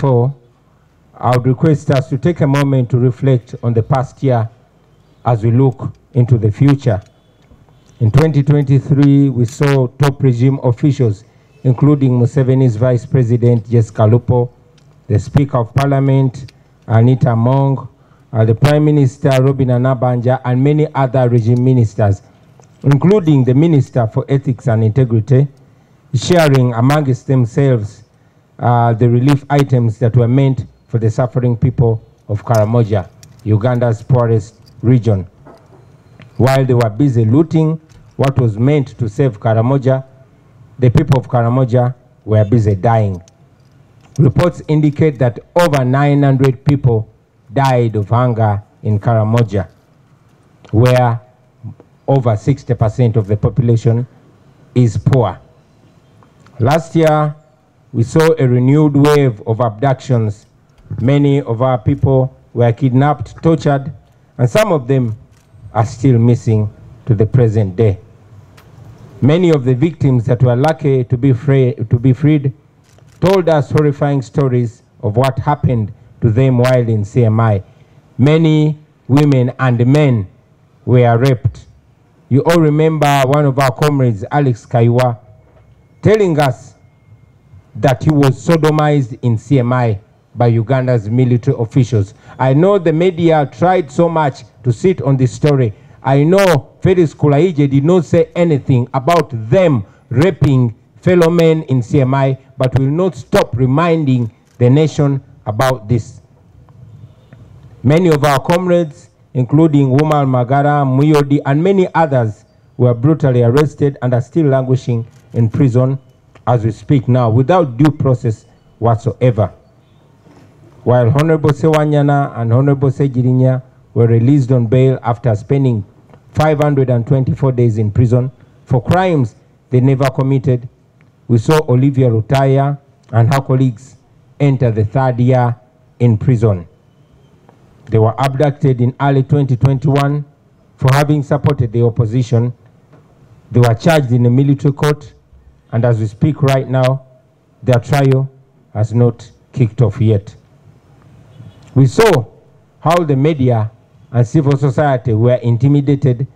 2024, I would request us to take a moment to reflect on the past year as we look into the future. In 2023, we saw top regime officials, including Museveni's Vice President, Jessica Lupo, the Speaker of Parliament, Anita Among, the Prime Minister, Robin Anabanja, and many other regime ministers, including the Minister for Ethics and Integrity, sharing amongst themselves the relief items that were meant for the suffering people of Karamoja, Uganda's poorest region. While they were busy looting what was meant to save Karamoja, the people of Karamoja were busy dying. Reports indicate that over 900 people died of hunger in Karamoja, where over 60% of the population is poor. Last year, we saw a renewed wave of abductions. Many of our people were kidnapped, tortured, and some of them are still missing to the present day. Many of the victims that were lucky to be freed told us horrifying stories of what happened to them while in CMI. Many women and men were raped. You all remember one of our comrades, Alex Kaiwa, telling us that he was sodomized in CMI by Uganda's military officials. I know the media tried so much to sit on this story. I know Felix Kulaije did not say anything about them raping fellow men in CMI, but will not stop reminding the nation about this. Many of our comrades, including Wumal Magara, Muyodi, and many others, were brutally arrested and are still languishing in prison as we speak now, without due process whatsoever. While Honorable Sewanyana and Honorable Sejirinya were released on bail after spending 524 days in prison for crimes they never committed, we saw Olivia Rutaya and her colleagues enter the third year in prison. They were abducted in early 2021 for having supported the opposition. They were charged in a military court, and as we speak right now, their trial has not kicked off yet. We saw how the media and civil society were intimidated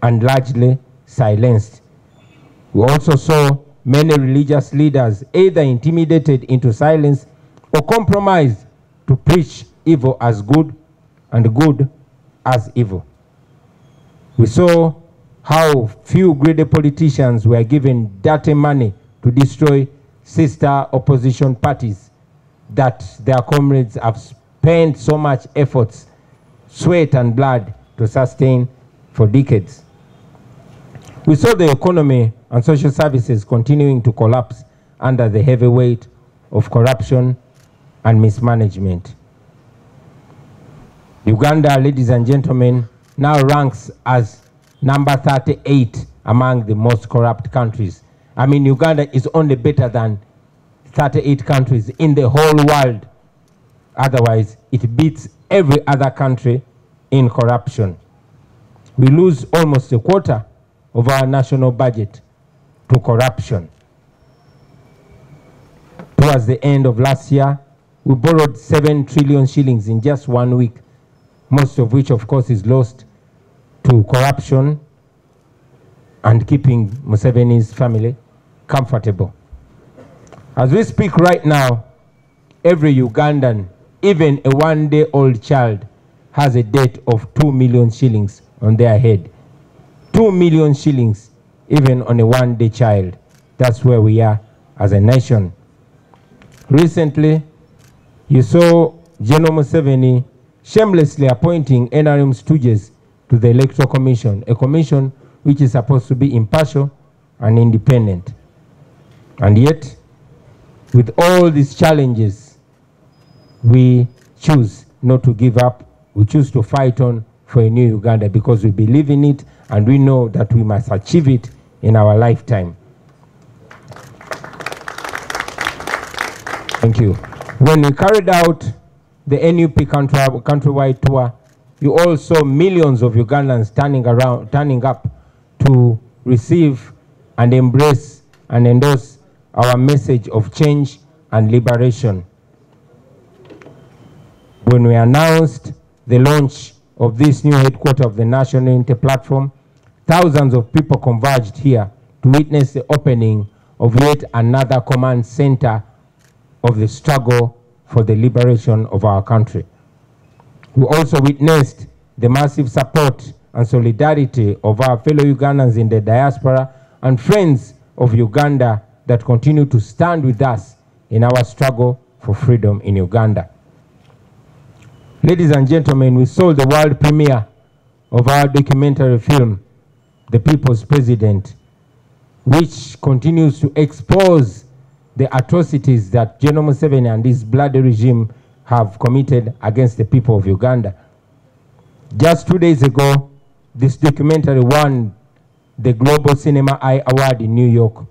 and largely silenced. We also saw many religious leaders either intimidated into silence or compromised to preach evil as good and good as evil. We saw how few greedy politicians were given dirty money to destroy sister opposition parties that their comrades have spent so much efforts, sweat and blood to sustain for decades. We saw the economy and social services continuing to collapse under the heavy weight of corruption and mismanagement. Uganda, ladies and gentlemen, now ranks as number 38 among the most corrupt countries. I mean, Uganda is only better than 38 countries in the whole world. Otherwise, it beats every other country in corruption. We lose almost a quarter of our national budget to corruption. Towards the end of last year, we borrowed 7 trillion shillings in just 1 week, most of which, of course, is lost to corruption and keeping Museveni's family comfortable. As we speak right now, every Ugandan, even a one-day-old child, has a debt of 2 million shillings on their head. 2 million shillings, even on a one-day child. That's where we are as a nation. Recently, you saw General Museveni shamelessly appointing NRM stooges to the Electoral Commission, a commission which is supposed to be impartial and independent. And yet, with all these challenges, we choose not to give up. We choose to fight on for a new Uganda because we believe in it and we know that we must achieve it in our lifetime. Thank you. When we carried out the NUP countrywide tour, you all saw millions of Ugandans turning up to receive and embrace and endorse our message of change and liberation. When we announced the launch of this new headquarters of the National Unity Platform, thousands of people converged here to witness the opening of yet another command center of the struggle for the liberation of our country. We also witnessed the massive support and solidarity of our fellow Ugandans in the diaspora and friends of Uganda that continue to stand with us in our struggle for freedom in Uganda. Ladies and gentlemen, we saw the world premiere of our documentary film, The People's President, which continues to expose the atrocities that General Museveni and his bloody regime have committed against the people of Uganda. Just 2 days ago, this documentary won the Global Cinema Eye Award in New York.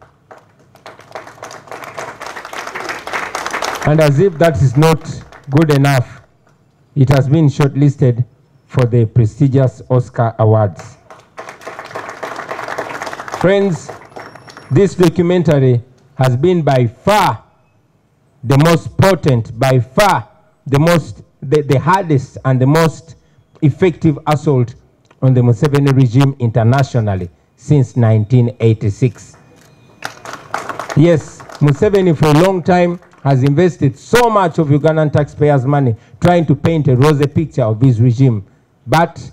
And as if that is not good enough, it has been shortlisted for the prestigious Oscar Awards. Friends, this documentary has been by far the most potent, by far the hardest and the most effective assault on the Museveni regime internationally since 1986. Yes, Museveni for a long time has invested so much of Ugandan taxpayers' money trying to paint a rosy picture of his regime, but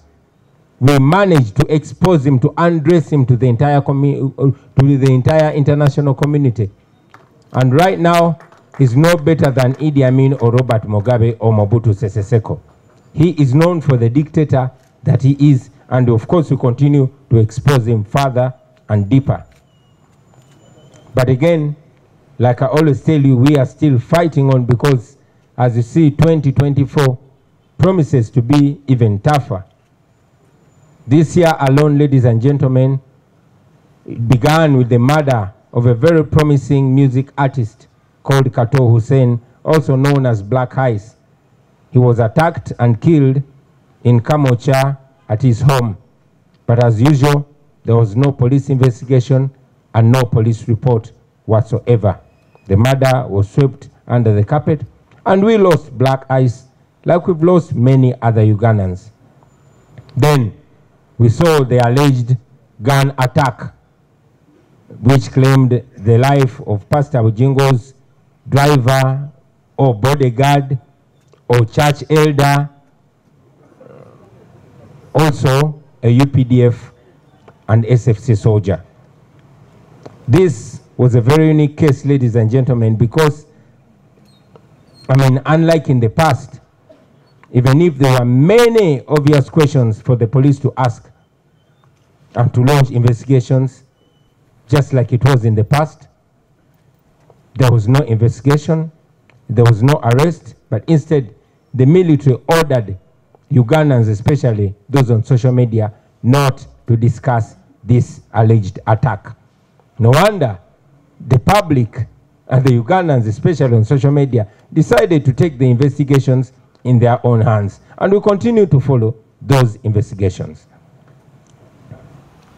we managed to expose him, to undress him to the entire international community. And right now, he's no better than Idi Amin or Robert Mugabe or Mobutu Sese Seko. He is known for the dictator that he is, and of course we continue to expose him further and deeper. But again, like I always tell you, we are still fighting on, because as you see, 2024 promises to be even tougher. This year alone, ladies and gentlemen, it began with the murder of a very promising music artist called Kato Hussein, also known as Black Ice. He was attacked and killed in Kamocha at his home. But as usual, there was no police investigation and no police report whatsoever. The murder was swept under the carpet, and we lost Black Ice like we've lost many other Ugandans. Then we saw the alleged gun attack, which claimed the life of Pastor Ujingo's driver or bodyguard or church elder, also a UPDF and SFC soldier. This was a very unique case, ladies and gentlemen, because, unlike in the past, even if there were many obvious questions for the police to ask and to launch investigations, just like it was in the past, there was no investigation, there was no arrest, but instead the military ordered Ugandans, especially those on social media, not to discuss this alleged attack. No wonder the public and the Ugandans, especially on social media, decided to take the investigations in their own hands, and we continue to follow those investigations.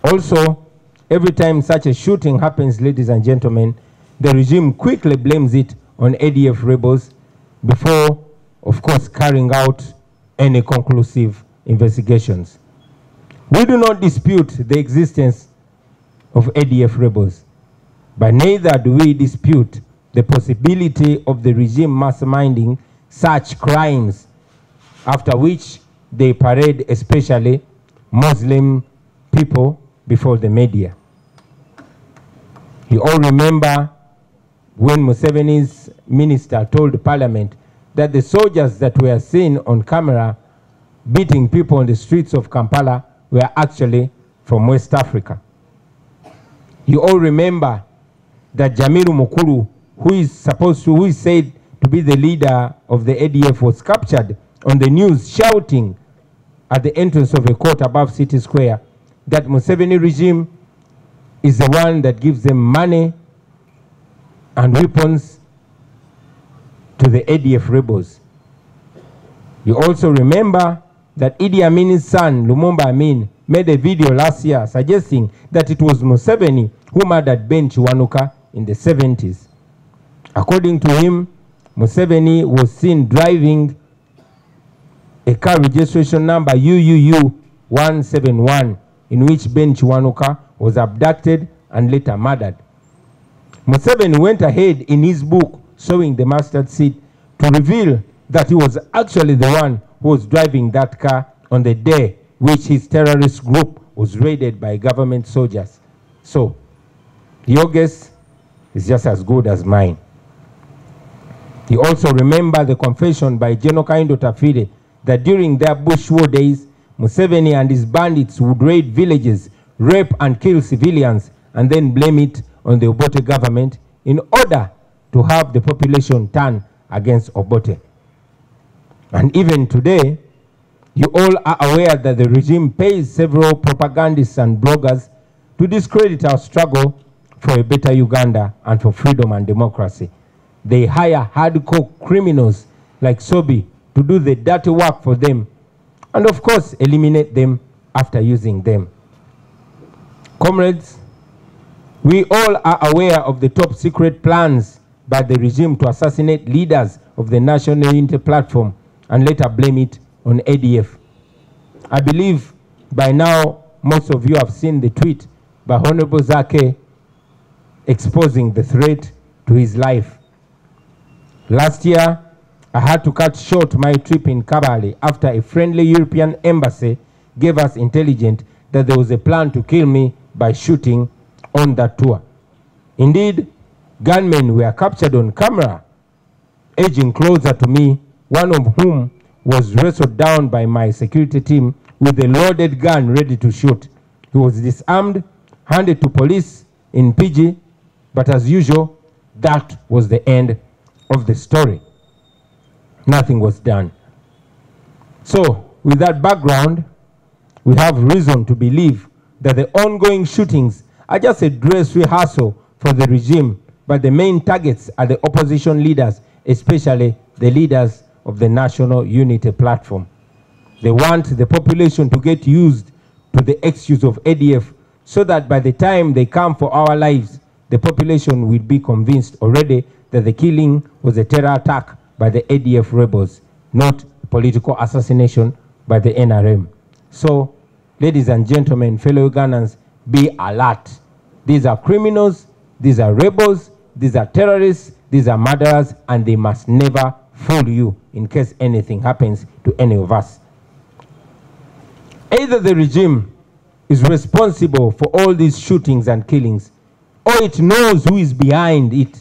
Also, every time such a shooting happens, ladies and gentlemen, the regime quickly blames it on ADF rebels before, of course, carrying out any conclusive investigations. We do not dispute the existence of ADF rebels, but neither do we dispute the possibility of the regime masterminding such crimes, after which they parade especially Muslim people before the media. You all remember when Museveni's minister told Parliament that the soldiers that were seen on camera beating people on the streets of Kampala were actually from West Africa. You all remember that Jamiru Mukulu, who is said to be the leader of the ADF, was captured on the news shouting at the entrance of a court above City Square that Museveni regime is the one that gives them money and weapons to the ADF rebels. You also remember that Idi Amin's son, Lumumba Amin, made a video last year suggesting that it was Museveni who murdered Ben Chiwanuka in the 70s. According to him, Museveni was seen driving a car registration number UUU 171, in which Ben Chiwanuka was abducted and later murdered. Museveni went ahead in his book, Sowing the Mustard Seed, to reveal that he was actually the one who was driving that car on the day which his terrorist group was raided by government soldiers. So, your guess is just as good as mine. You also remember the confession by General Kaindo Tafire that during their bush war days, Museveni and his bandits would raid villages, rape and kill civilians, and then blame it on the Obote government in order to have the population turn against Obote. And even today, you all are aware that the regime pays several propagandists and bloggers to discredit our struggle for a better Uganda and for freedom and democracy. They hire hardcore criminals like Sobi to do the dirty work for them, and of course eliminate them after using them. Comrades, we all are aware of the top secret plans by the regime to assassinate leaders of the National Unity Platform and later blame it on ADF. I believe by now most of you have seen the tweet by Honorable Zake exposing the threat to his life. Last year, I had to cut short my trip in Kabale after a friendly European embassy gave us intelligence that there was a plan to kill me by shooting on that tour. Indeed, gunmen were captured on camera, edging closer to me, one of whom was wrestled down by my security team with a loaded gun ready to shoot. He was disarmed, handed to police in PG, but as usual, that was the end of the story. Nothing was done. So, with that background, we have reason to believe that the ongoing shootings are just a dress rehearsal for the regime, but the main targets are the opposition leaders, especially the leaders of the National Unity Platform. They want the population to get used to the excuse of ADF so that by the time they come for our lives, the population will be convinced already that the killing was a terror attack by the ADF rebels, not political assassination by the NRM. So, ladies and gentlemen, fellow Ugandans, be alert. These are criminals, these are rebels, these are terrorists, these are murderers, and they must never fool you in case anything happens to any of us. Either the regime is responsible for all these shootings and killings, or it knows who is behind it.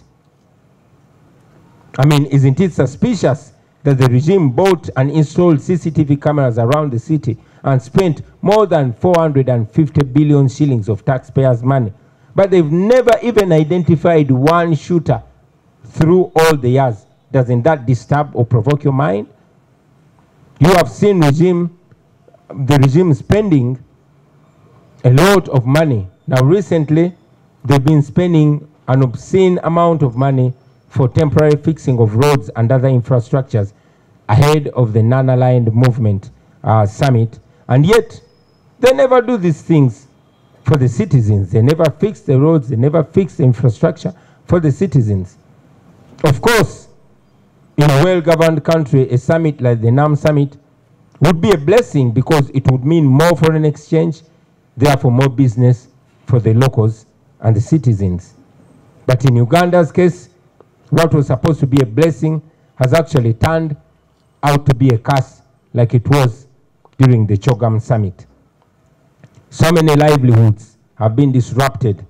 I mean, isn't it suspicious that the regime bought and installed CCTV cameras around the city and spent more than 450 billion shillings of taxpayers' money, but they've never even identified one shooter through all the years? Doesn't that disturb or provoke your mind? You have seen the regime spending a lot of money. Now recently, they've been spending an obscene amount of money for temporary fixing of roads and other infrastructures ahead of the non-aligned movement summit. And yet, they never do these things for the citizens. They never fix the roads, they never fix the infrastructure for the citizens. Of course, in a well-governed country, a summit like the NUP summit would be a blessing because it would mean more foreign exchange, therefore more business for the locals and the citizens. But in Uganda's case, what was supposed to be a blessing has actually turned out to be a curse, like it was during the Chogam summit. So many livelihoods have been disrupted,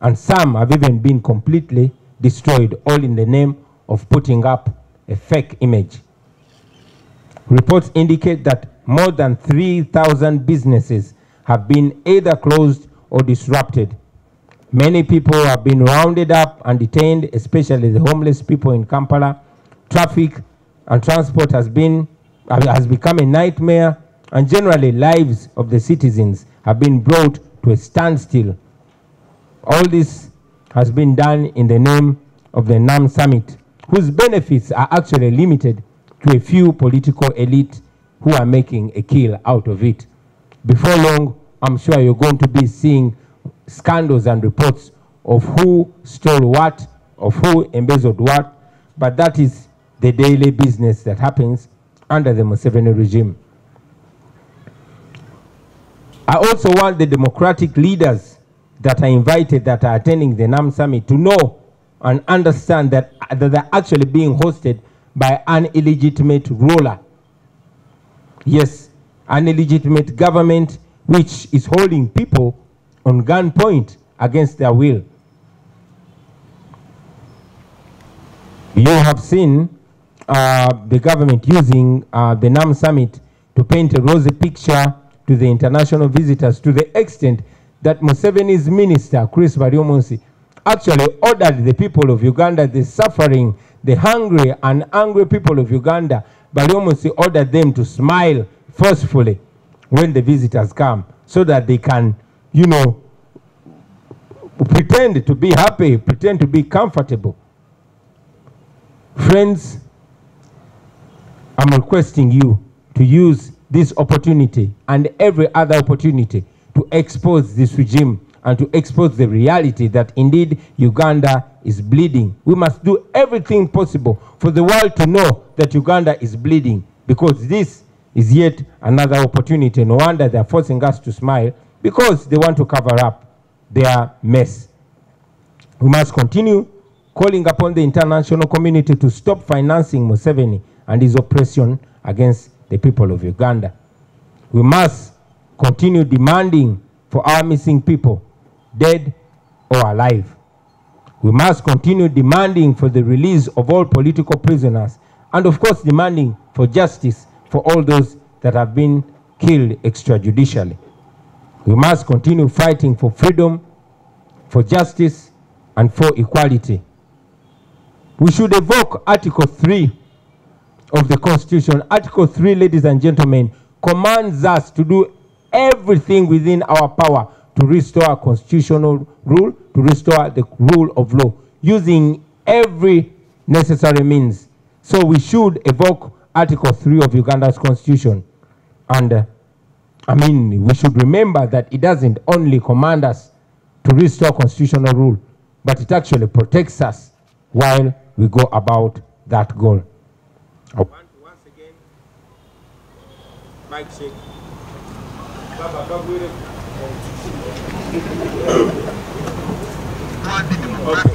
and some have even been completely destroyed, all in the name of putting up a fake image. Reports indicate that more than 3,000 businesses have been either closed or disrupted. Many people have been rounded up and detained, especially the homeless people in Kampala. Traffic and transport has become a nightmare, and generally lives of the citizens have been brought to a standstill. All this has been done in the name of the NUP summit, whose benefits are actually limited to a few political elite who are making a kill out of it. Before long, I'm sure you're going to be seeing scandals and reports of who stole what, of who embezzled what, but that is the daily business that happens under the Museveni regime. I also want the democratic leaders that are invited, that are attending the NUP summit, to know and understand that they're actually being hosted by an illegitimate ruler. Yes, an illegitimate government which is holding people on gunpoint against their will. You have seen the government using the NUP summit to paint a rosy picture to the international visitors, to the extent that Museveni's minister, Chris Baryomunsi, actually ordered the people of Uganda, the suffering, the hungry and angry people of Uganda, Baryomunsi ordered them to smile forcefully when the visitors come, so that they can, you know, pretend to be happy, pretend to be comfortable. Friends, I'm requesting you to use this opportunity and every other opportunity to expose this regime and to expose the reality that indeed Uganda is bleeding. We must do everything possible for the world to know that Uganda is bleeding, because this is yet another opportunity. No wonder they're forcing us to smile, because they want to cover up their mess. We must continue calling upon the international community to stop financing Museveni and his oppression against the people of Uganda. We must continue demanding for our missing people, dead or alive. We must continue demanding for the release of all political prisoners, and of course demanding for justice for all those that have been killed extrajudicially. We must continue fighting for freedom, for justice, and for equality. We should evoke Article 3 of the Constitution. Article 3, ladies and gentlemen, commands us to do everything within our power to restore constitutional rule, to restore the rule of law, using every necessary means. So we should evoke Article 3 of Uganda's Constitution. And we should remember that it doesn't only command us to restore constitutional rule, but it actually protects us while we go about that goal. I want to once again, Mike Shake. Okay.